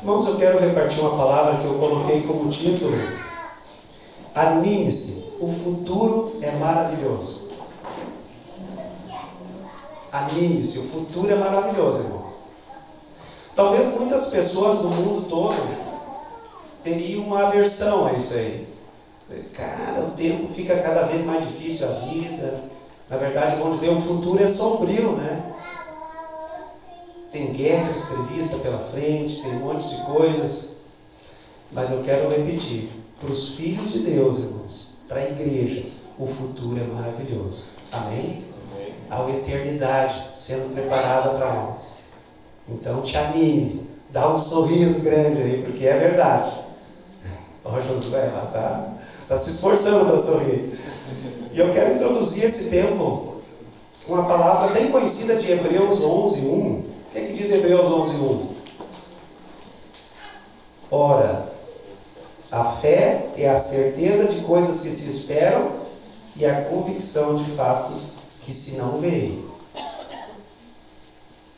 Irmãos, eu quero repartir uma palavra que eu coloquei como título: anime-se, o futuro é maravilhoso. Anime-se, o futuro é maravilhoso, irmãos. Talvez muitas pessoas do mundo todo teriam uma aversão a isso aí. Cara, o tempo fica cada vez mais difícil, a vida. Na verdade, vamos dizer, o futuro é sombrio, né? Tem guerras previstas pela frente, tem um monte de coisas. Mas eu quero repetir, para os filhos de Deus, irmãos, para a igreja, o futuro é maravilhoso. Amém? Há uma eternidade sendo preparada para nós. Então te anime, dá um sorriso grande aí, porque é verdade. Ó, Josué lá está se esforçando para sorrir. E eu quero introduzir esse tempo com uma palavra bem conhecida de Hebreus 11:1. O que é que diz Hebreus 11:1? Ora, a fé é a certeza de coisas que se esperam e a convicção de fatos que se não veem.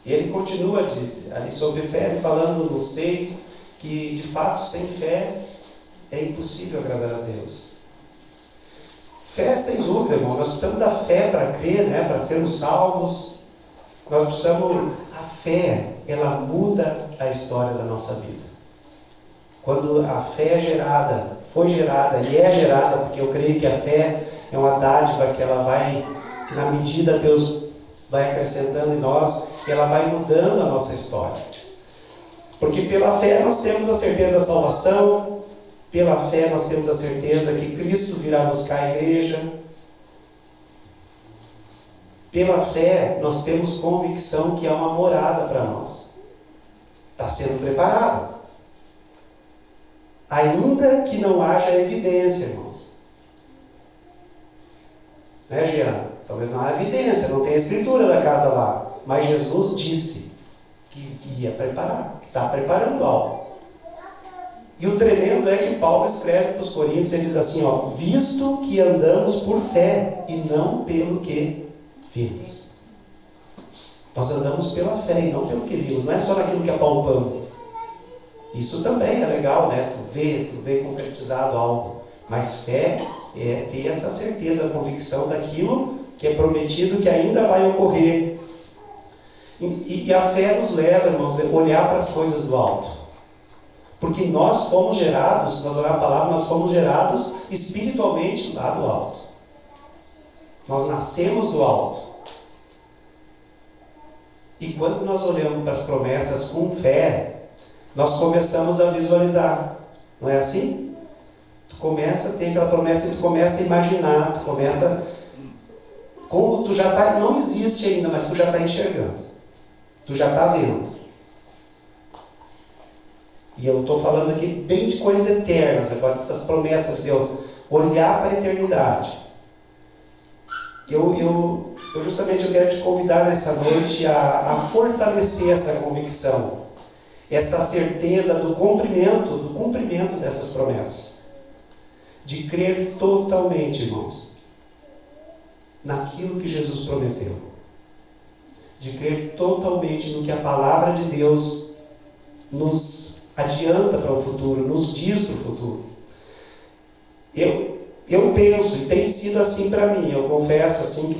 E ele continua ali sobre fé, ele falando no 6, que de fato sem fé é impossível agradar a Deus. Fé, sem dúvida, irmão, nós precisamos da fé para crer, né? Para sermos salvos. Nós precisamos, a fé, ela muda a história da nossa vida. Quando a fé é gerada, foi gerada e é gerada, porque eu creio que a fé é uma dádiva que ela vai, na medida Deus vai acrescentando em nós, e ela vai mudando a nossa história. Porque pela fé nós temos a certeza da salvação, pela fé nós temos a certeza que Cristo virá buscar a igreja. Pela fé nós temos convicção que há uma morada para nós. Está sendo preparado. Ainda que não haja evidência, irmãos. Né, Jean? Talvez não há evidência, não tem escritura da casa lá. Mas Jesus disse que ia preparar, que está preparando algo. E o tremendo é que Paulo escreve para os Coríntios, ele diz assim, ó, visto que andamos por fé e não pelo que vimos. Nós andamos pela fé e não pelo que vimos, não é só naquilo que apalpamos. Isso também é legal, né? Tu vê concretizado algo. Mas fé é ter essa certeza, a convicção daquilo que é prometido, que ainda vai ocorrer. E a fé nos leva, irmãos, a olhar para as coisas do alto. Porque nós fomos gerados, se nós olharmos a palavra, nós fomos gerados espiritualmente lá do alto. Nós nascemos do alto. E quando nós olhamos para as promessas com fé, nós começamos a visualizar. Não é assim? Tu começa a ter aquela promessa e tu começa a imaginar, tu começa... Como tu já está, não existe ainda, mas tu já está enxergando. Tu já está vendo. E eu estou falando aqui bem de coisas eternas, agora dessas promessas de Deus. Olhar para a eternidade. Eu quero te convidar nessa noite a fortalecer essa convicção. Essa certeza do cumprimento dessas promessas. De crer totalmente, irmãos, naquilo que Jesus prometeu. De crer totalmente no que a palavra de Deus nos adianta para o futuro, nos diz para o futuro. Eu penso, e tem sido assim para mim, eu confesso assim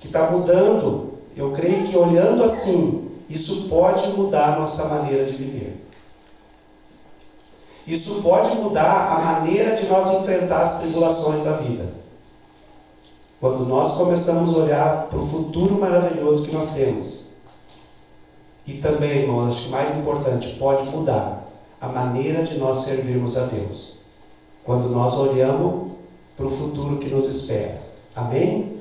que está mudando. Eu creio que olhando assim, isso pode mudar a nossa maneira de viver. Isso pode mudar a maneira de nós enfrentar as tribulações da vida. Quando nós começamos a olhar para o futuro maravilhoso que nós temos. E também, irmãos, acho que mais importante, pode mudar a maneira de nós servirmos a Deus. Quando nós olhamos para o futuro que nos espera. Amém?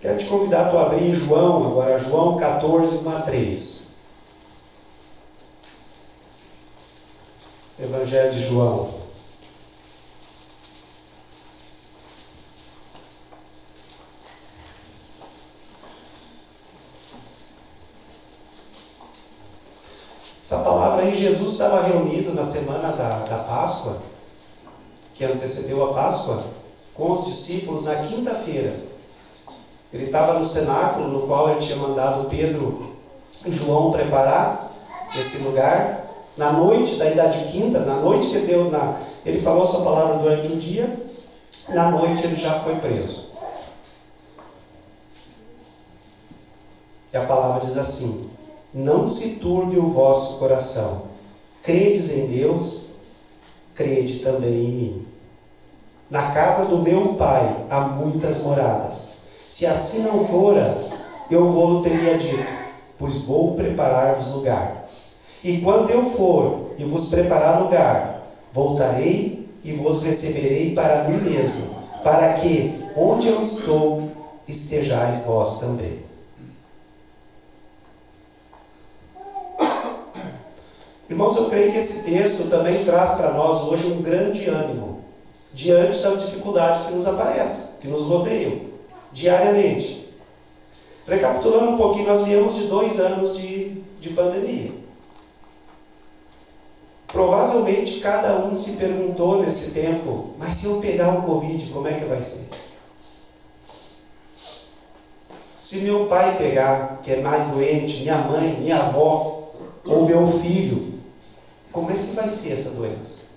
Quero te convidar a tu abrir em João, agora João 14, 1 a 3. Evangelho de João. Essa palavra aí, Jesus estava reunido na semana da Páscoa, que antecedeu a Páscoa, com os discípulos na quinta-feira. Ele estava no cenáculo, no qual ele tinha mandado Pedro João preparar esse lugar. Na noite da idade quinta, na noite que ele falou a sua palavra durante o dia, na noite ele já foi preso. E a palavra diz assim: não se turbe o vosso coração. Credes em Deus, crede também em mim. Na casa do meu Pai há muitas moradas. Se assim não fora, eu vou-lo teria dito, pois vou preparar-vos lugar. E quando eu for e vos preparar lugar, voltarei e vos receberei para mim mesmo, para que, onde eu estou, estejais vós também. Irmãos, eu creio que esse texto também traz para nós hoje um grande ânimo, diante das dificuldades que nos aparecem, que nos rodeiam, diariamente. Recapitulando um pouquinho, nós viemos de 2 anos de pandemia. Provavelmente cada um se perguntou nesse tempo: mas se eu pegar o Covid, como é que vai ser? Se meu pai pegar, que é mais doente, minha mãe, minha avó, ou meu filho, como é que vai ser essa doença?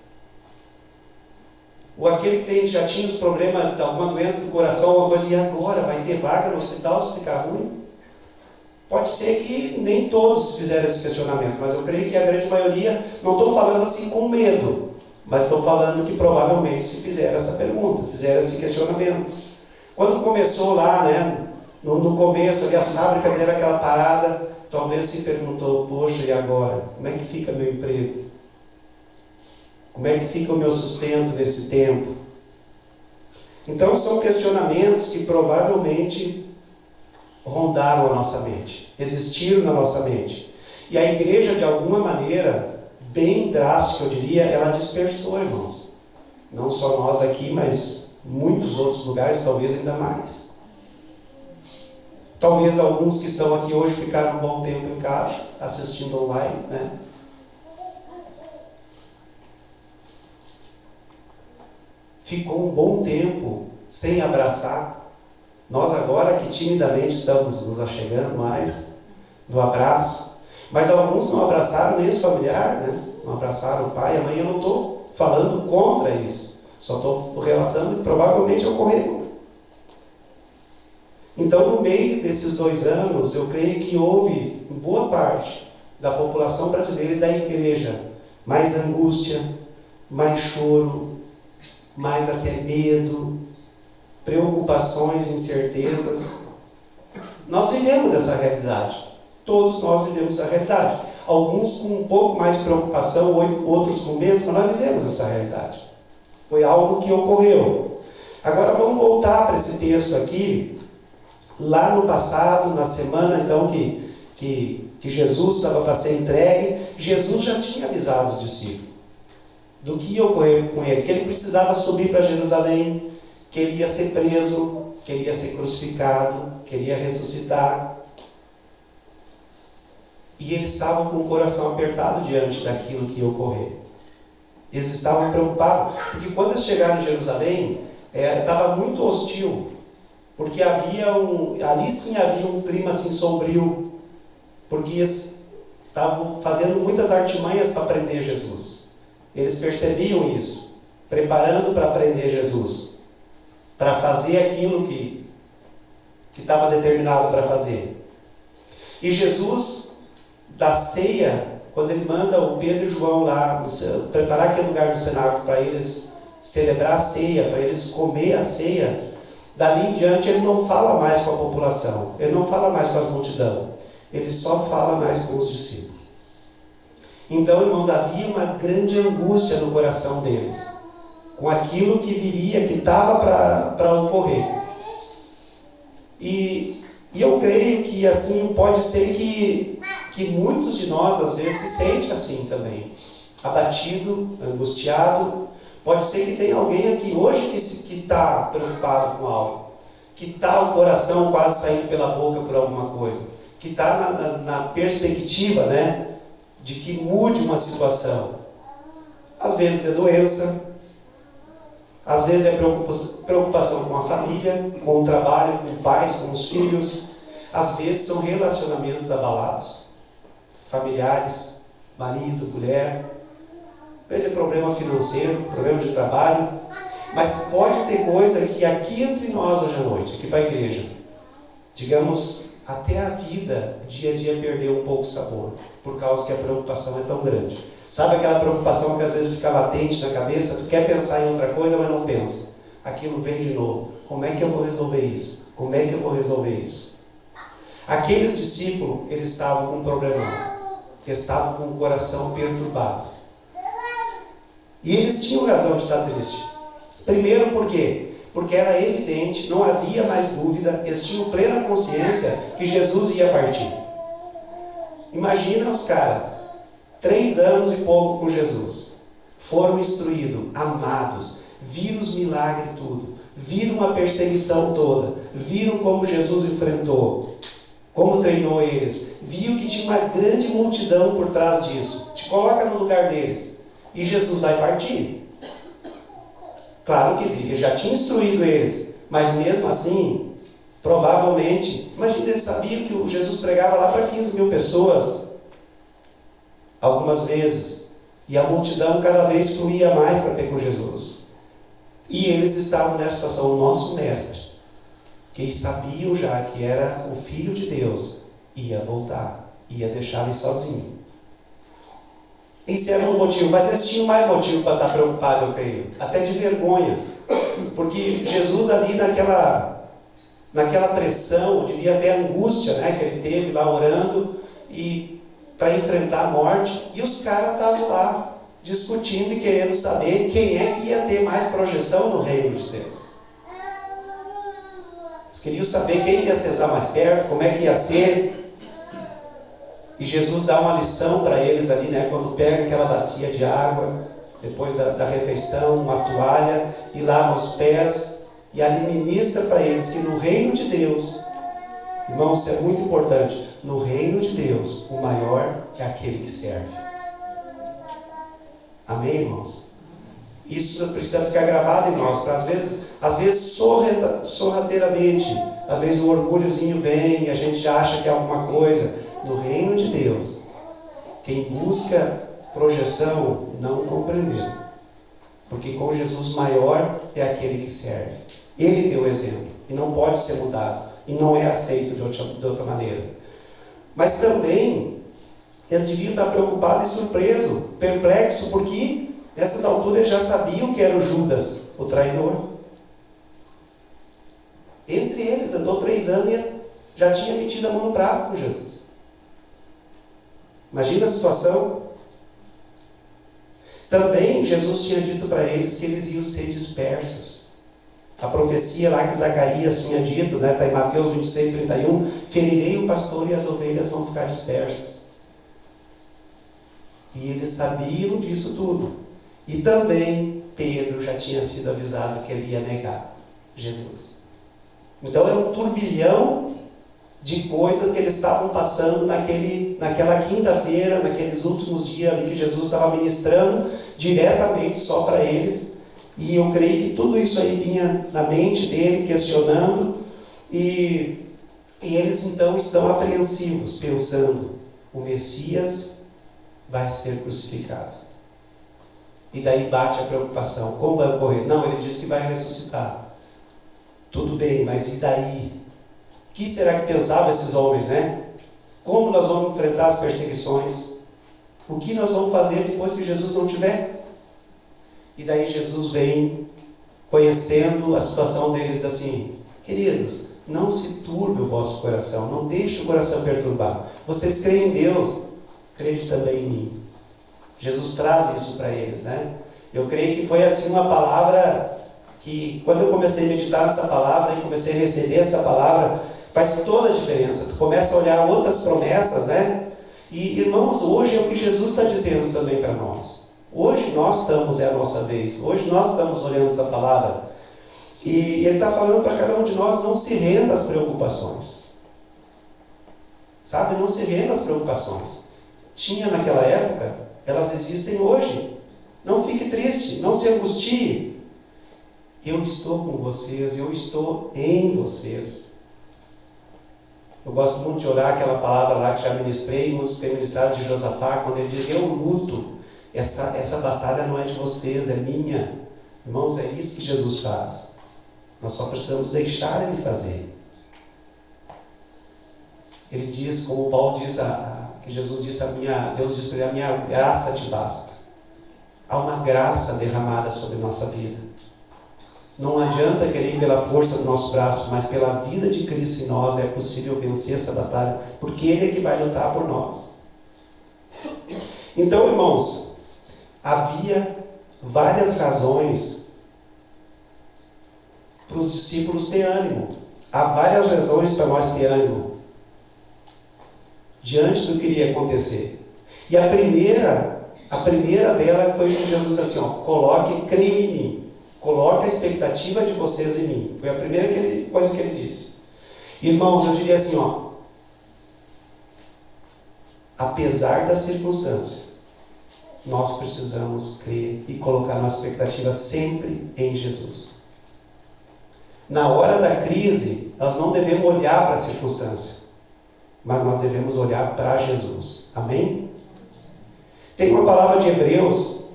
Ou aquele que já tinha os problemas de alguma doença do coração, alguma coisa, e agora vai ter vaga no hospital se ficar ruim? Pode ser que nem todos fizeram esse questionamento, mas eu creio que a grande maioria, não estou falando assim com medo, mas estou falando que provavelmente se fizeram essa pergunta, fizeram esse questionamento. Quando começou lá, no começo ali, as fábricas deram aquela parada, talvez se perguntou: poxa, e agora? Como é que fica meu emprego? Como é que fica o meu sustento nesse tempo? Então são questionamentos que provavelmente rondaram a nossa mente, existiram na nossa mente. E a igreja, de alguma maneira, bem drástica, eu diria, ela dispersou, irmãos. Não só nós aqui, mas muitos outros lugares, talvez ainda mais. Talvez alguns que estão aqui hoje ficaram um bom tempo em casa, assistindo online, Ficou um bom tempo sem abraçar. Nós agora que timidamente estamos nos achegando mais do abraço, mas alguns não abraçaram nem os familiares, não abraçaram o pai e a mãe. Eu não estou falando contra isso, só estou relatando que provavelmente ocorreu. Então, no meio desses 2 anos, eu creio que houve, em boa parte da população brasileira e da igreja, mais angústia, mais choro, mais até medo, preocupações, incertezas. Nós vivemos essa realidade. Todos nós vivemos essa realidade. Alguns com um pouco mais de preocupação, outros com medo, mas nós vivemos essa realidade. Foi algo que ocorreu. Agora vamos voltar para esse texto aqui. Lá no passado, na semana então que Jesus estava para ser entregue, Jesus já tinha avisado os discípulos do que ia ocorrer com ele, que ele precisava subir para Jerusalém, que ele ia ser preso, que ele ia ser crucificado, que ele ia ressuscitar. E eles estavam com o coração apertado diante daquilo que ia ocorrer. Eles estavam preocupados, porque quando eles chegaram em Jerusalém, estava muito hostil, porque ali sim havia um clima assim sombrio, porque eles estavam fazendo muitas artimanhas para prender Jesus. Eles percebiam isso, preparando para prender Jesus, para fazer aquilo que estava determinado para fazer. E Jesus, da ceia, quando ele manda o Pedro e João lá preparar aquele lugar no cenáculo para eles celebrar a ceia, para eles comer a ceia, dali em diante ele não fala mais com a população, ele não fala mais com as multidão, ele só fala mais com os discípulos. Então, irmãos, havia uma grande angústia no coração deles, com aquilo que viria, que estava para ocorrer. E eu creio que assim pode ser que muitos de nós às vezes se sentem assim também, abatido, angustiado. Pode ser que tenha alguém aqui hoje que está preocupado com algo, que está o coração quase saindo pela boca por alguma coisa, que está na perspectiva, de que mude uma situação. Às vezes é doença, às vezes é preocupação com a família, com o trabalho, com os pais, com os filhos. Às vezes são relacionamentos abalados. familiares, marido, mulher, às vezes é problema financeiro, problema de trabalho, mas pode ter coisa que aqui entre nós hoje à noite, aqui para a igreja, digamos, até a vida, dia a dia perdeu um pouco o sabor, por causa que a preocupação é tão grande. Sabe aquela preocupação que às vezes fica latente na cabeça, tu quer pensar em outra coisa, mas não pensa. Aquilo vem de novo. Como é que eu vou resolver isso? Como é que eu vou resolver isso? Aqueles discípulos, eles estavam com um problemão. Eles estavam com o coração perturbado. E eles tinham razão de estar tristes. Primeiro, por quê? Porque era evidente, não havia mais dúvida, eles tinham plena consciência que Jesus ia partir. Imagina os caras, 3 anos e pouco com Jesus, foram instruídos, amados, viram os milagres tudo, viram a perseguição toda, viram como Jesus enfrentou, como treinou eles, viu que tinha uma grande multidão por trás disso. Te coloca no lugar deles, e Jesus vai partir. Claro que ele já tinha instruído eles, mas mesmo assim, provavelmente, imagina, eles sabiam que o Jesus pregava lá para 15 mil pessoas, algumas vezes, e a multidão cada vez fluía mais para ter com Jesus. E eles estavam nessa situação, o nosso mestre, que eles sabiam já que era o Filho de Deus, ia voltar, ia deixar ele sozinho. Isso era um motivo, mas eles tinham mais motivo para estar preocupados, eu creio, até de vergonha, porque Jesus ali naquela pressão, eu diria até angústia, né, que ele teve lá orando e para enfrentar a morte, e os caras estavam lá discutindo e querendo saber quem é que ia ter mais projeção no reino de Deus. Eles queriam saber quem ia sentar mais perto, como é que ia ser. E Jesus dá uma lição para eles ali, né? Quando pega aquela bacia de água, depois da refeição, uma toalha, e lava os pés, e ali ministra para eles que no reino de Deus, irmãos, isso é muito importante, no reino de Deus, o maior é aquele que serve. Amém, irmãos? Isso precisa ficar gravado em nós, para às vezes sorrateiramente, às vezes o orgulhozinho vem, e a gente já acha que é alguma coisa. No reino de Deus, quem busca projeção não compreendeu, porque com Jesus maior é aquele que serve. Ele deu exemplo e não pode ser mudado e não é aceito de outra maneira. Mas também eles deviam estar preocupados e surpresos, perplexos, porque nessas alturas eles já sabiam que era o Judas, o traidor. Entre eles andou 3 anos e já tinha metido a mão no prato com Jesus. Imagina a situação. Também Jesus tinha dito para eles que eles iam ser dispersos. A profecia lá que Zacarias tinha dito, né, está em Mateus 26, 31, ferirei o pastor e as ovelhas vão ficar dispersas. E eles sabiam disso tudo. E também Pedro já tinha sido avisado que ele ia negar Jesus. Então era um turbilhão de coisas que eles estavam passando naquela quinta-feira, naqueles últimos dias ali que Jesus estava ministrando diretamente só para eles. E eu creio que tudo isso aí vinha na mente dele, questionando, e eles então estão apreensivos, pensando, o Messias vai ser crucificado. E daí bate a preocupação, como vai ocorrer? Não, ele disse que vai ressuscitar. Tudo bem, mas e daí? O que será que pensavam esses homens, né? Como nós vamos enfrentar as perseguições? O que nós vamos fazer depois que Jesus não estiver? E daí Jesus vem conhecendo a situação deles assim, queridos, não se turbe o vosso coração, não deixe o coração perturbar. Vocês creem em Deus, crede também em mim. Jesus traz isso para eles, né? Eu creio que foi assim uma palavra que, quando eu comecei a meditar nessa palavra e comecei a receber essa palavra, faz toda a diferença. Tu começa a olhar outras promessas, né? E, irmãos, hoje é o que Jesus está dizendo também para nós. Hoje nós estamos, é a nossa vez. Hoje nós estamos olhando essa palavra. E ele está falando para cada um de nós, não se renda às preocupações. Sabe, não se renda às preocupações. Tinha naquela época, elas existem hoje. Não fique triste, não se angustie. Eu estou com vocês, eu estou em vocês. Eu gosto muito de orar aquela palavra lá que já ministrei, muitos têm ministrado de Josafá, quando ele diz: eu luto, essa batalha não é de vocês, é minha. Irmãos, é isso que Jesus faz. Nós só precisamos deixar Ele fazer. Ele diz, como Paulo diz, que Jesus disse, Deus disse para ele: a minha graça te basta. Há uma graça derramada sobre nossa vida. Não adianta querer ir pela força do nosso braço, mas pela vida de Cristo em nós é possível vencer essa batalha, porque Ele é que vai lutar por nós. Então, irmãos, havia várias razões para os discípulos ter ânimo. Há várias razões para nós ter ânimo diante do que iria acontecer. E a primeira dela foi que Jesus disse assim: coloque, creia em mim. Coloque a expectativa de vocês em mim. Foi a primeira coisa que ele disse. Irmãos, eu diria assim, apesar da circunstância, nós precisamos crer e colocar nossa expectativa sempre em Jesus. Na hora da crise, nós não devemos olhar para a circunstância, mas nós devemos olhar para Jesus. Amém? Tem uma palavra de Hebreus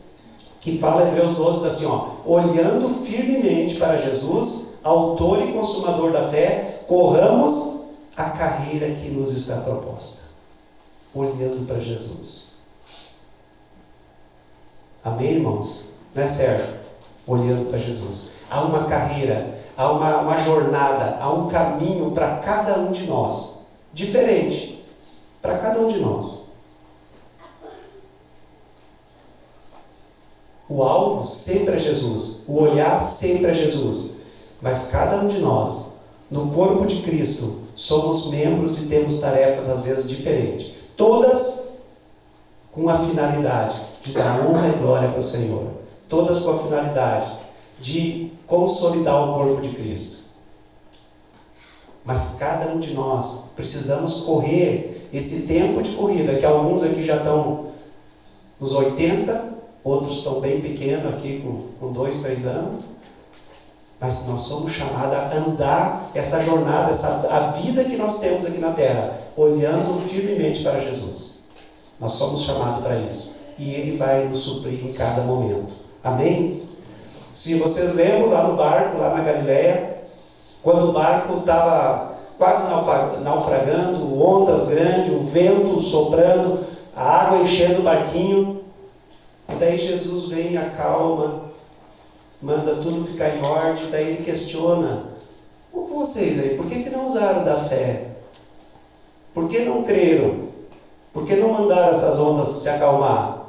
que fala, Hebreus 12, diz assim, olhando firmemente para Jesus, autor e consumador da fé, corramos a carreira que nos está proposta. Olhando para Jesus. Amém, irmãos? Não é, Sérgio? Olhando para Jesus. Há uma carreira, há uma jornada, há um caminho para cada um de nós. Diferente. Para cada um de nós. O alvo sempre é Jesus. O olhar sempre é Jesus. Mas cada um de nós, no corpo de Cristo, somos membros e temos tarefas às vezes diferentes. Todas com a finalidade de dar honra e glória para o Senhor. Todas com a finalidade de consolidar o corpo de Cristo. Mas cada um de nós precisamos correr esse tempo de corrida, que alguns aqui já estão nos 80, outros estão bem pequenos aqui com 2, 3 anos. Mas nós somos chamados a andar essa jornada, a vida que nós temos aqui na terra, olhando firmemente para Jesus. Nós somos chamados para isso. E Ele vai nos suprir em cada momento. Amém? Se vocês lembram lá no barco, lá na Galileia, quando o barco estava quase naufragando, ondas grandes, o vento soprando, a água enchendo o barquinho, e daí Jesus vem e acalma, manda tudo ficar em ordem, daí Ele questiona: vocês aí, por que não usaram da fé? Por que não creram? Por que não mandaram essas ondas se acalmar?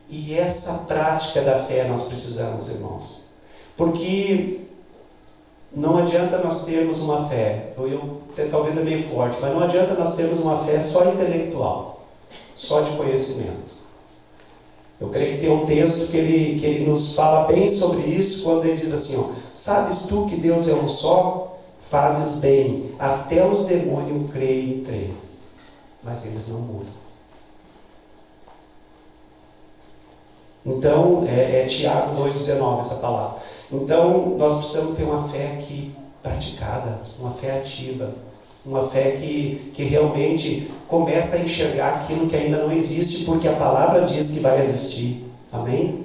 E essa prática da fé nós precisamos, irmãos. Porque não adianta nós termos uma fé, talvez é meio forte, mas não adianta nós termos uma fé só intelectual, só de conhecimento. Eu creio que tem um texto que ele nos fala bem sobre isso, quando ele diz assim, sabes tu que Deus é um só? Fazes bem, até os demônios creem e tremem, mas eles não mudam. Então, é Tiago 2,19 essa palavra. Então, nós precisamos ter uma fé praticada, uma fé ativa, uma fé que realmente começa a enxergar aquilo que ainda não existe, porque a palavra diz que vai existir. Amém?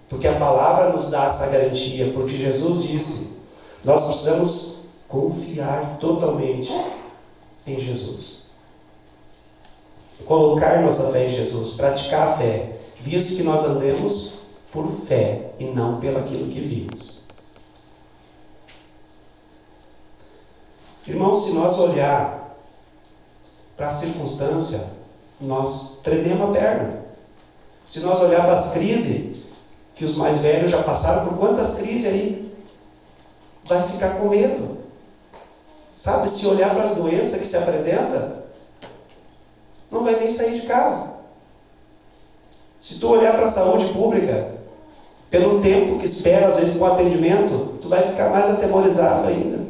Porque a palavra nos dá essa garantia, porque Jesus disse, nós precisamos confiar totalmente em Jesus. Colocar nossa fé em Jesus, praticar a fé, visto que nós andemos por fé e não pelo aquilo que vimos. Irmãos, se nós olhar para a circunstância, nós trememos a perna. Se nós olhar para as crises, que os mais velhos já passaram por quantas crises aí, vai ficar com medo. Sabe, se olhar para as doenças que se apresentam, não vai nem sair de casa. Se tu olhar para a saúde pública, pelo tempo que espera, às vezes, com o atendimento, tu vai ficar mais atemorizado ainda.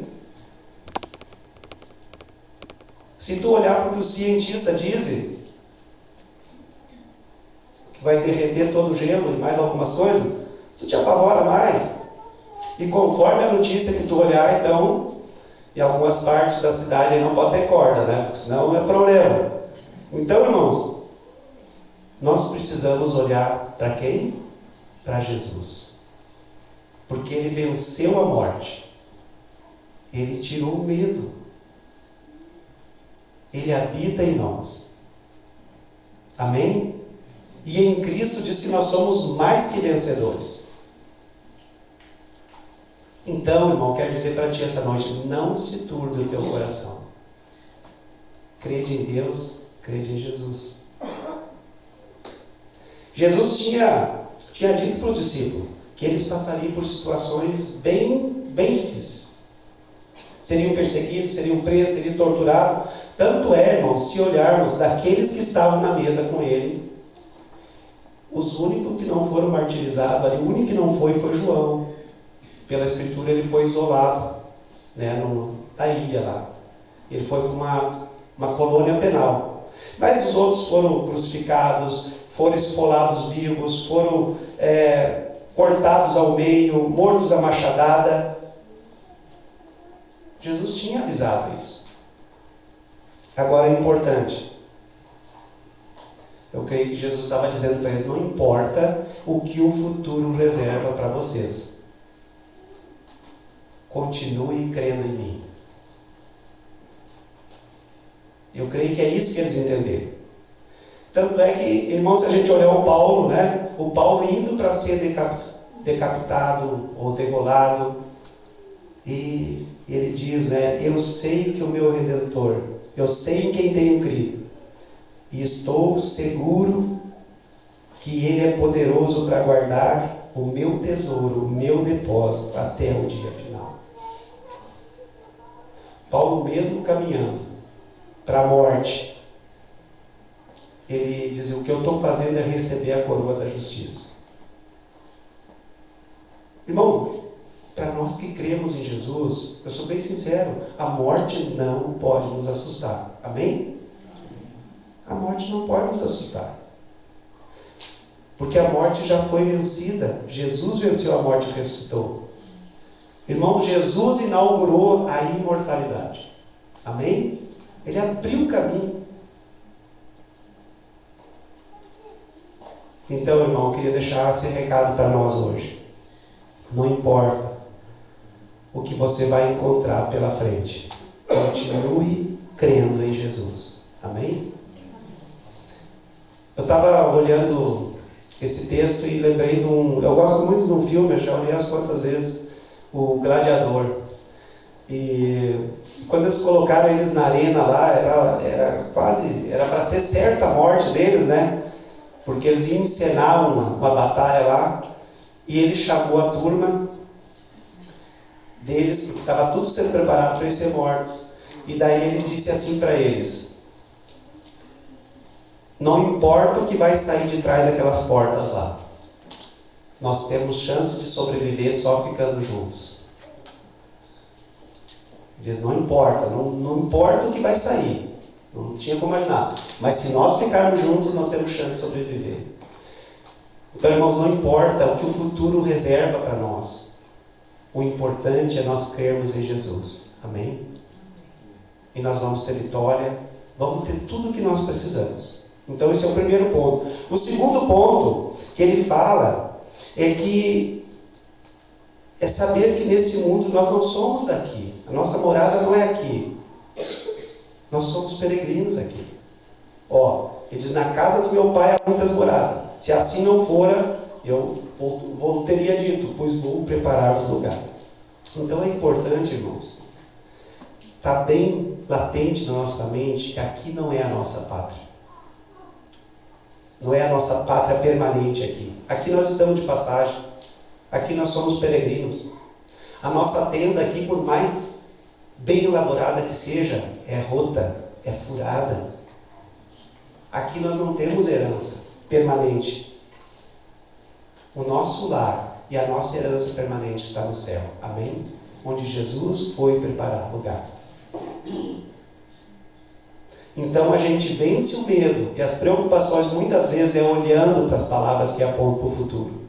Se tu olhar para o que os cientistas dizem, que vai derreter todo o gelo e mais algumas coisas, tu te apavora mais. E conforme a notícia que tu olhar, então, em algumas partes da cidade aí não pode ter corda, né? Porque senão é problema. Então, irmãos, nós precisamos olhar para quem? Para Jesus. Porque Ele venceu a morte. Ele tirou o medo. Ele habita em nós. Amém? E em Cristo diz que nós somos mais que vencedores. Então, irmão, quero dizer para ti essa noite, não se turbe o teu coração. Crede em Deus, crede em Jesus. Jesus tinha dito para os discípulos que eles passariam por situações bem difíceis. Seriam perseguidos, seriam presos, seriam torturados. Tanto é, irmão, se olharmos daqueles que estavam na mesa com ele, os únicos que não foram martirizados, ali, o único que não foi João. Pela Escritura ele foi isolado, né, na ilha lá. Ele foi para uma colônia penal. Mas os outros foram crucificados, foram esfolados vivos, foram cortados ao meio, mortos a machadada. Jesus tinha avisado isso. Agora é importante. Eu creio que Jesus estava dizendo para eles, não importa o que o futuro reserva para vocês. Continue crendo em mim. Eu creio que é isso que eles entenderam. Tanto é que, irmãos, se a gente olhar o Paulo, né? O Paulo indo para ser decapitado ou degolado, e ele diz, né? Eu sei que o meu Redentor, eu sei em quem tenho crido, e estou seguro que Ele é poderoso para guardar o meu tesouro, o meu depósito, até o dia final. Paulo, mesmo caminhando para a morte, ele dizia, o que eu estou fazendo é receber a coroa da justiça. Irmão, para nós que cremos em Jesus, eu sou bem sincero, a morte não pode nos assustar. Amém? A morte não pode nos assustar. Porque a morte já foi vencida. Jesus venceu a morte e ressuscitou. Irmão, Jesus inaugurou a imortalidade. Amém? Ele abriu o caminho. Então, irmão, eu queria deixar esse recado para nós hoje. Não importa o que você vai encontrar pela frente. Continue crendo em Jesus. Amém? Eu estava olhando esse texto e lembrei de um... Eu gosto muito de um filme, eu já olhei as quantas vezes, o Gladiador. E quando eles colocaram eles na arena lá, era para ser certa a morte deles, né? Porque eles iam encenar uma batalha lá, e ele chamou a turma deles, porque estava tudo sendo preparado para eles serem mortos. E daí ele disse assim para eles: não importa o que vai sair de trás daquelas portas lá, nós temos chance de sobreviver só ficando juntos. Ele diz, não importa, não importa o que vai sair, não tinha como imaginar, mas se nós ficarmos juntos, nós temos chance de sobreviver. Então, irmãos, não importa o que o futuro reserva para nós, o importante é nós crermos em Jesus. Amém? E nós vamos ter vitória, vamos ter tudo o que nós precisamos. Então esse é o primeiro ponto. O segundo ponto que ele fala é saber que nesse mundo nós não somos daqui. A nossa morada não é aqui. Nós somos peregrinos aqui. Ele diz, na casa do meu pai há muitas moradas. Se assim não fora, eu teria dito, pois vou preparar-vos lugar. Então é importante, irmãos, está bem latente na nossa mente que aqui não é a nossa pátria. Não é a nossa pátria permanente aqui. Aqui nós estamos de passagem. Aqui nós somos peregrinos. A nossa tenda aqui, por mais bem elaborada que seja, é rota, é furada. Aqui nós não temos herança permanente. O nosso lar e a nossa herança permanente está no céu. Amém? Onde Jesus foi preparar lugar. Então a gente vence o medo e as preocupações muitas vezes é olhando para as palavras que apontam para o futuro.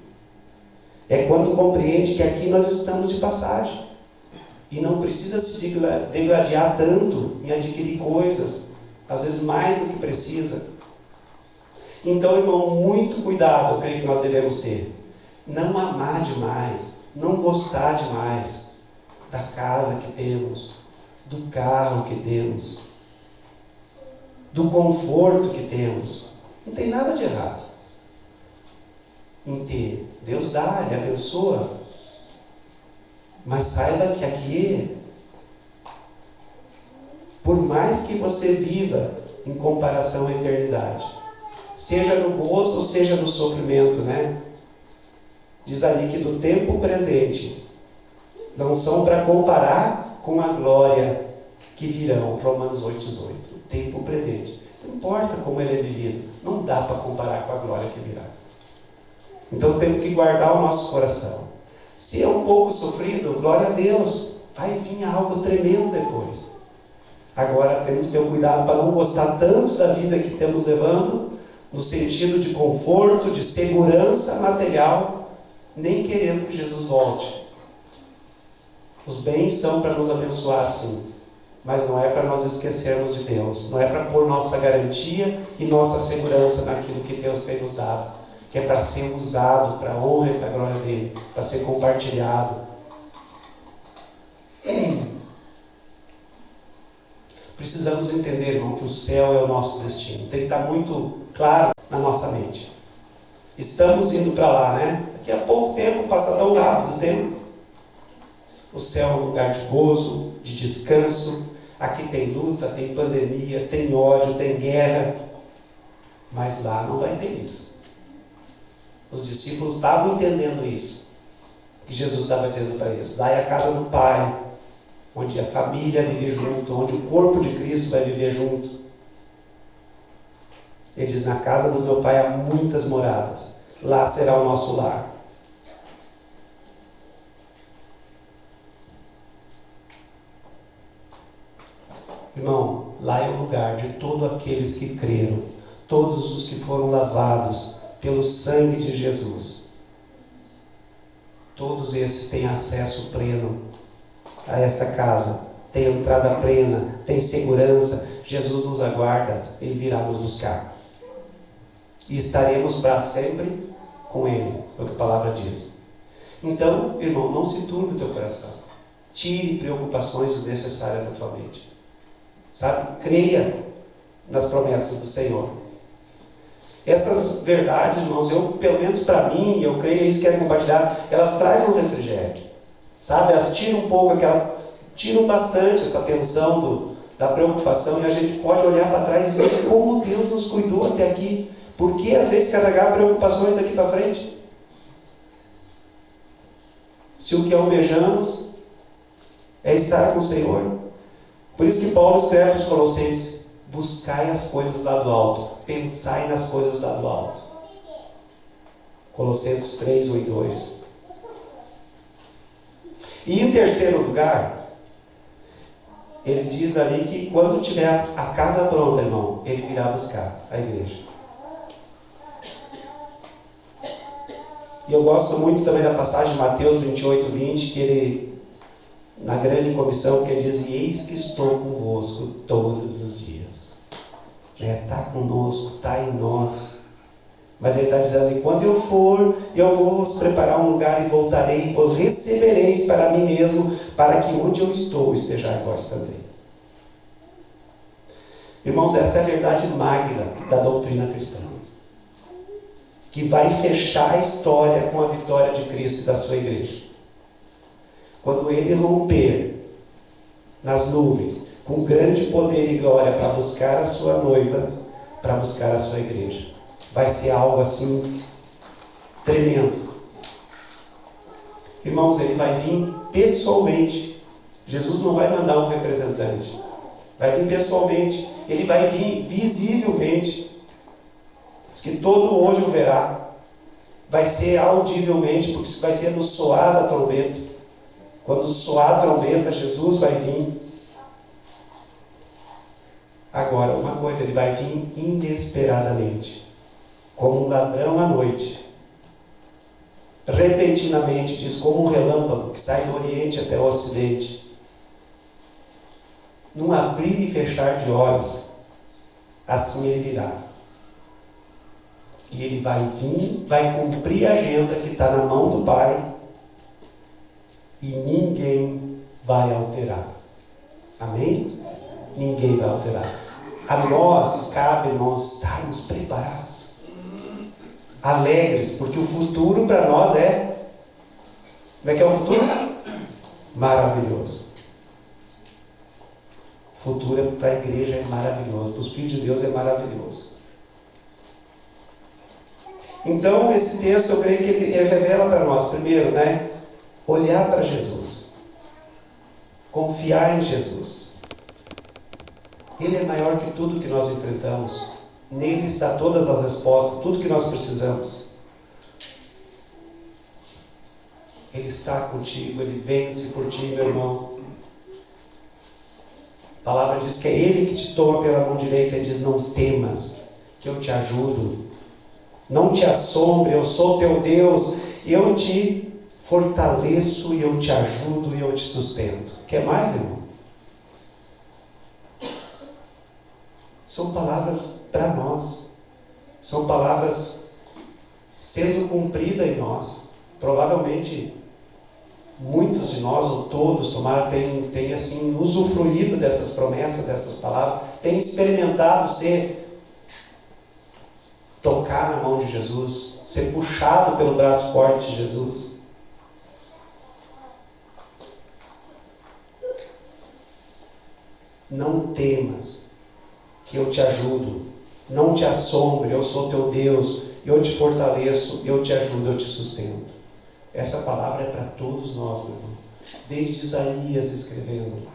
É quando compreende que aqui nós estamos de passagem. E não precisa se degladiar tanto em adquirir coisas, às vezes mais do que precisa. Então, irmão, muito cuidado, eu creio que nós devemos ter. Não amar demais, não gostar demais da casa que temos, do carro que temos, do conforto que temos. Não tem nada de errado em ter. Deus dá, Ele abençoa. Mas saiba que aqui, por mais que você viva em comparação à eternidade, seja no gozo ou seja no sofrimento, né? Diz ali que do tempo presente não são para comparar com a glória que virão. Romanos 8,18. O tempo presente. Não importa como ele é vivido, não dá para comparar com a glória que virá. Então temos que guardar o nosso coração. Se é um pouco sofrido, glória a Deus, vai vir algo tremendo depois. Agora temos que ter um cuidado para não gostar tanto da vida que estamos levando, no sentido de conforto, de segurança material, nem querendo que Jesus volte. Os bens são para nos abençoar, sim, mas não é para nós esquecermos de Deus, não é para pôr nossa garantia e nossa segurança naquilo que Deus tem nos dado, que é para ser usado para a honra e para a glória dele, para ser compartilhado. Precisamos entender, irmão, que o céu é o nosso destino. Tem que estar muito claro na nossa mente. Estamos indo para lá, né? Daqui a pouco tempo, passa tão rápido o tempo. O céu é um lugar de gozo, de descanso. Aqui tem luta, tem pandemia, tem ódio, tem guerra. Mas lá não vai ter isso. Os discípulos estavam entendendo isso, que Jesus estava dizendo para eles. Lá é a casa do Pai, onde a família vive junto, onde o corpo de Cristo vai viver junto. Ele diz, na casa do meu Pai há muitas moradas, lá será o nosso lar. Irmão, lá é o lugar de todos aqueles que creram, todos os que foram lavados pelo sangue de Jesus. Todos esses têm acesso pleno a esta casa, tem entrada plena, tem segurança. Jesus nos aguarda, Ele virá nos buscar. E estaremos para sempre com Ele, é o que a palavra diz. Então, irmão, não se turbe o teu coração. Tire preocupações desnecessárias da tua mente. Sabe? Creia nas promessas do Senhor. Essas verdades, irmãos, pelo menos para mim, eu creio, é isso que quero compartilhar, elas trazem um refrigério. Sabe? Elas tiram um pouco tiram bastante essa tensão da preocupação, e a gente pode olhar para trás e ver como Deus nos cuidou até aqui. Por que às vezes carregar preocupações daqui para frente? Se o que almejamos é estar com o Senhor. Por isso que Paulo escreve para os Colossenses: buscai as coisas lá do alto, pensai nas coisas lá do alto. Colossenses 3, 1 e 2. E em terceiro lugar, ele diz ali que quando tiver a casa pronta, irmão, ele virá buscar a igreja. E eu gosto muito também da passagem de Mateus 28, 20, que ele, na grande comissão, que ele diz: eis que estou convosco todos os dias. Está conosco, está em nós. Mas ele está dizendo: e quando eu for, eu vou vos preparar um lugar e voltarei, e vos recebereis para mim mesmo, para que onde eu estou estejais vós também. Irmãos, essa é a verdade magna da doutrina cristã, que vai fechar a história com a vitória de Cristo e da sua igreja. Quando ele romper nas nuvens, com grande poder e glória, para buscar a sua noiva, para buscar a sua igreja, vai ser algo assim tremendo. Irmãos, ele vai vir pessoalmente. Jesus não vai mandar um representante, vai vir pessoalmente. Ele vai vir visivelmente. Diz que todo olho verá. Vai ser audivelmente, porque vai ser no soar da trombeta. Quando soar a trombeta, Jesus vai vir. Agora, uma coisa, ele vai vir inesperadamente, como um ladrão à noite. repentinamente, diz, como um relâmpago que sai do Oriente até o Ocidente, num abrir e fechar de olhos, assim ele virá. E ele vai vir, vai cumprir a agenda que está na mão do Pai, e ninguém vai alterar. Amém? Ninguém vai alterar. A nós cabe nós estarmos preparados, alegres, porque o futuro para nós como é que é o futuro? Maravilhoso. O futuro para a igreja é maravilhoso, para os filhos de Deus é maravilhoso. Então esse texto, eu creio que ele revela para nós, primeiro, olhar para Jesus, confiar em Jesus. Ele é maior que tudo que nós enfrentamos. Nele está todas as respostas, tudo que nós precisamos. Ele está contigo, Ele vence por ti, meu irmão. A palavra diz que é Ele que te toma pela mão direita e diz, não temas, que eu te ajudo. Não te assombre, eu sou teu Deus, e eu te fortaleço, e eu te ajudo, e eu te sustento. Quer mais, irmão? São palavras para nós. São palavras sendo cumpridas em nós. Provavelmente, muitos de nós, ou todos, tomara, têm assim, usufruído dessas promessas, dessas palavras, têm experimentado tocar na mão de Jesus, ser puxado pelo braço forte de Jesus. Não temas, que eu te ajudo. Não te assombre, eu sou teu Deus, eu te fortaleço, eu te ajudo, eu te sustento. Essa palavra é para todos nós, meu irmão. Desde Isaías escrevendo lá.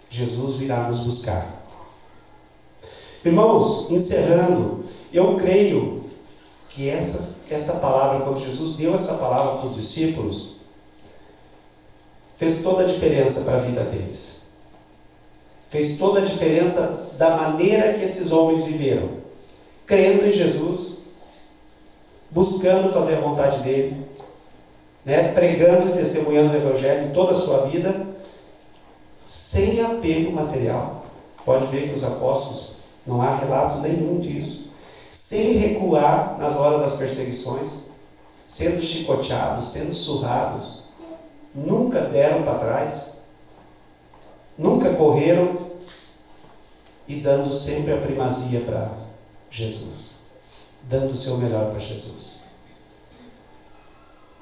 Jesus virá nos buscar. Irmãos, encerrando, eu creio que essa palavra, quando Jesus deu essa palavra para os discípulos, fez toda a diferença para a vida deles. Fez toda a diferença da maneira que esses homens viveram. Crendo em Jesus, buscando fazer a vontade dele, pregando e testemunhando o Evangelho em toda a sua vida, sem apego material. Pode ver que os apóstolos, não há relato nenhum disso. Sem recuar nas horas das perseguições, sendo chicoteados, sendo surrados, nunca deram para trás, nunca correram, e dando sempre a primazia para Jesus, dando o seu melhor para Jesus.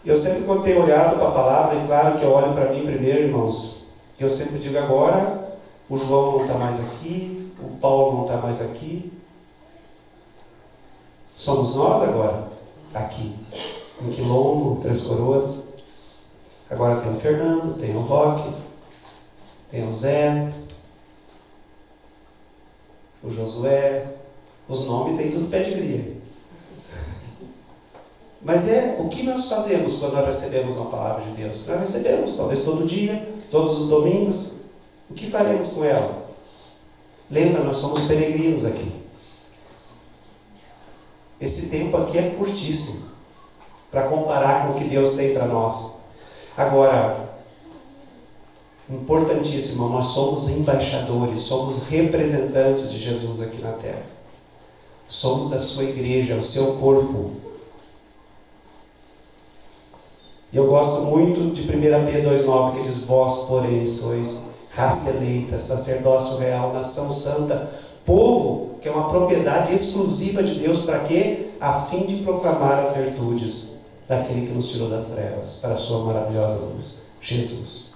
Eu sempre, quando tenho olhado para a palavra, e claro que eu olho para mim primeiro, irmãos, eu sempre digo, agora o João não está mais aqui, o Paulo não está mais aqui, somos nós agora, aqui, em Quilombo, Três Coroas. Agora tem o Fernando, tem o Roque, tem o Zé, o Josué, os nomes tem tudo pedigree. Mas o que nós fazemos quando nós recebemos uma palavra de Deus? Nós recebemos, talvez todo dia, todos os domingos. O que faremos com ela? Lembra, nós somos peregrinos aqui. Esse tempo aqui é curtíssimo para comparar com o que Deus tem para nós. Agora, importantíssimo, nós somos embaixadores, somos representantes de Jesus aqui na terra. Somos a sua igreja, o seu corpo. E eu gosto muito de 1 Pedro 2,9, que diz, vós, porém, sois raça eleita, sacerdócio real, nação santa, povo, que é uma propriedade exclusiva de Deus, para quê? A fim de proclamar as virtudes daquele que nos tirou das trevas, para a sua maravilhosa luz, Jesus.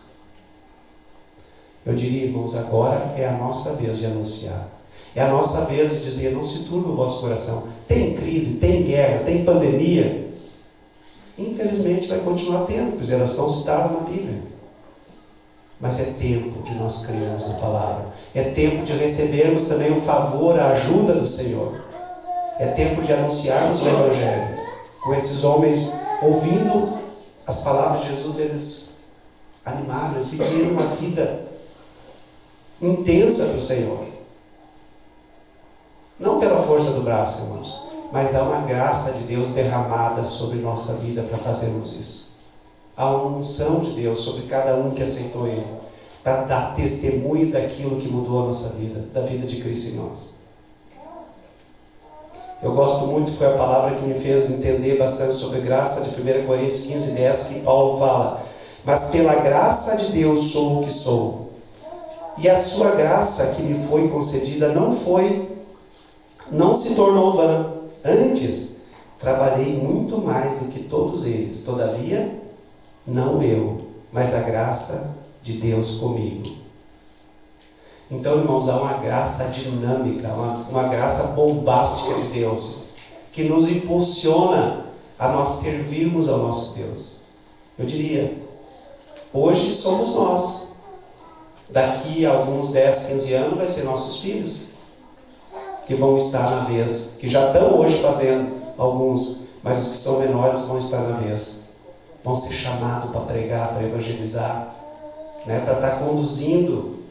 Eu diria, irmãos, agora é a nossa vez de anunciar. É a nossa vez de dizer, não se turbe o vosso coração. Tem crise, tem guerra, tem pandemia. Infelizmente vai continuar tendo, pois elas estão citadas na Bíblia. Mas é tempo de nós crermos na palavra. É tempo de recebermos também o favor, a ajuda do Senhor. É tempo de anunciarmos o Evangelho. Com esses homens ouvindo as palavras de Jesus, eles animaram, eles viveram uma vida intensa para o Senhor. Não pela força do braço, irmãos, Mas há uma graça de Deus derramada sobre nossa vida para fazermos isso. Há uma unção de Deus sobre cada um que aceitou Ele, para dar testemunho daquilo que mudou a nossa vida, da vida de Cristo em nós. Eu gosto muito, foi a palavra que me fez entender bastante sobre graça, de 1 Coríntios 15:10, que Paulo fala: mas pela graça de Deus sou o que sou. E a sua graça que me foi concedida não se tornou vã. Antes, trabalhei muito mais do que todos eles. Todavia, não eu, mas a graça de Deus comigo. Então, irmãos, há uma graça dinâmica, uma graça bombástica de Deus, que nos impulsiona a nós servirmos ao nosso Deus. Eu diria, hoje somos nós. Daqui a alguns 10, 15 anos vai ser nossos filhos que vão estar na vez, que já estão hoje fazendo alguns, mas os que são menores vão estar na vez. Vão ser chamados para pregar, para evangelizar, para estar conduzindo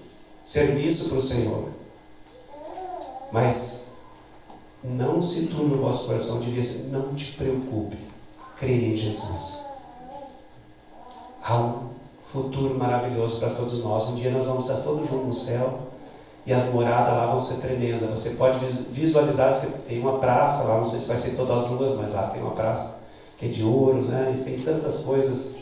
serviço para o Senhor. Mas não se turne o vosso coração, diria assim, não te preocupe, creia em Jesus. Há um futuro maravilhoso para todos nós. Um dia nós vamos estar todos juntos no céu e as moradas lá vão ser tremendas. Você pode visualizar que tem uma praça lá, não sei se vai ser todas as ruas, mas lá tem uma praça que é de ouro, e tem tantas coisas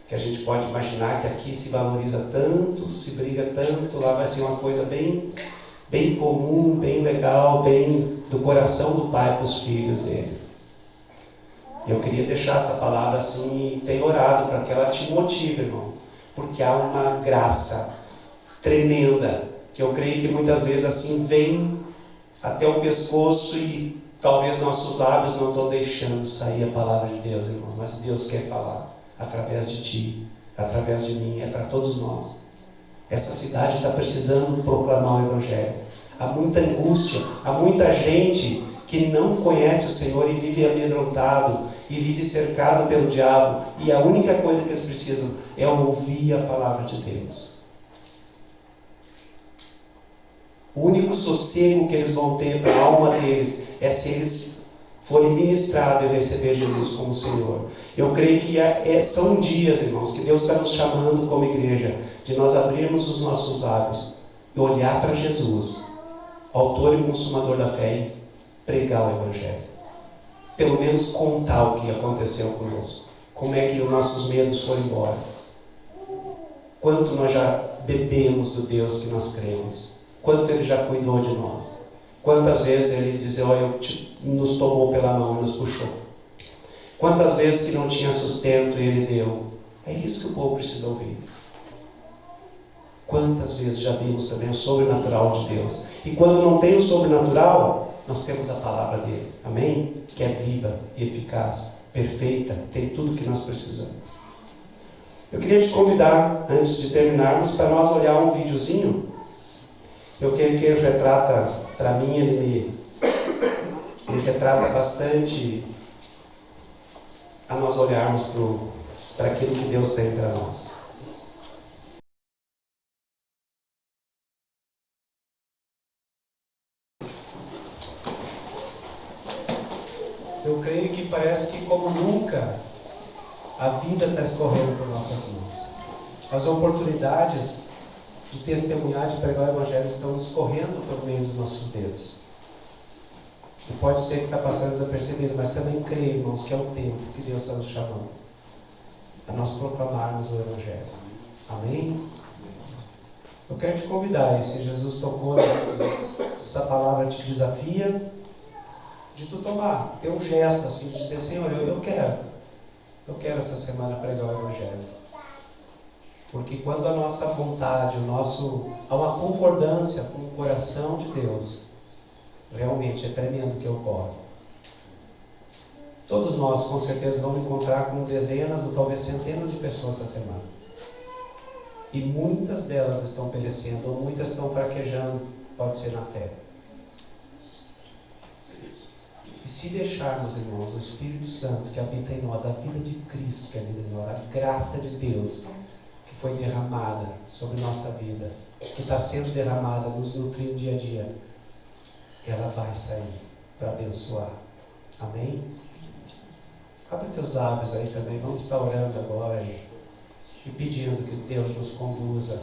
que a gente pode imaginar que aqui se valoriza tanto, se briga tanto. Lá vai ser uma coisa bem, bem comum, bem legal, bem do coração do Pai para os filhos dele. Eu queria deixar essa palavra assim e tenho orado para que ela te motive, irmão, porque há uma graça tremenda que eu creio que muitas vezes assim vem até o pescoço e talvez nossos lábios não estão deixando sair a palavra de Deus, irmão, mas Deus quer falar através de ti, através de mim, é para todos nós. Essa cidade está precisando proclamar o Evangelho. Há muita angústia, há muita gente que não conhece o Senhor e vive amedrontado, e vive cercado pelo diabo, e a única coisa que eles precisam é ouvir a palavra de Deus. O único sossego que eles vão ter para a alma deles é se eles forem ministrados e receber Jesus como Senhor. Eu creio que são dias, irmãos, que Deus está nos chamando como igreja, de nós abrirmos os nossos lábios e olhar para Jesus, autor e consumador da fé, e pregar o Evangelho. Pelo menos contar o que aconteceu conosco. Como é que os nossos medos foram embora. Quanto nós já bebemos do Deus que nós cremos. Quanto Ele já cuidou de nós. Quantas vezes Ele dizia, nos tomou pela mão e nos puxou. Quantas vezes que não tinha sustento e Ele deu. É isso que o povo precisa ouvir. Quantas vezes já vimos também o sobrenatural de Deus. E quando não tem o sobrenatural, nós temos a palavra dele. Amém? Que é viva e eficaz, perfeita, tem tudo que nós precisamos. Eu queria te convidar, antes de terminarmos, para nós olhar um videozinho. Eu creio que ele retrata, para mim, ele retrata bastante a nós olharmos para aquilo que Deus tem para nós. Eu creio que parece que como nunca a vida está escorrendo por nossas mãos. As oportunidades de testemunhar, de pregar o Evangelho estão escorrendo por meio dos nossos dedos. E pode ser que está passando desapercebido, mas também creio, irmãos, que é o tempo que Deus está nos chamando a nós proclamarmos o Evangelho. Amém? Eu quero te convidar, e se Jesus tocou, se essa palavra te desafia, de tu tomar, ter um gesto assim, de dizer, Senhor, eu quero essa semana pregar o Evangelho. Porque quando a nossa vontade, há uma concordância com o coração de Deus, realmente é tremendo o que ocorre. Todos nós, com certeza, vamos encontrar com dezenas ou talvez centenas de pessoas essa semana. E muitas delas estão perecendo, ou muitas estão fraquejando, pode ser na fé. E se deixarmos, irmãos, o Espírito Santo que habita em nós, a vida de Cristo que habita em nós, a graça de Deus que foi derramada sobre nossa vida, que está sendo derramada, nos nutrindo dia a dia, ela vai sair para abençoar Amém? Abre teus lábios aí também, vamos estar orando agora e pedindo que Deus nos conduza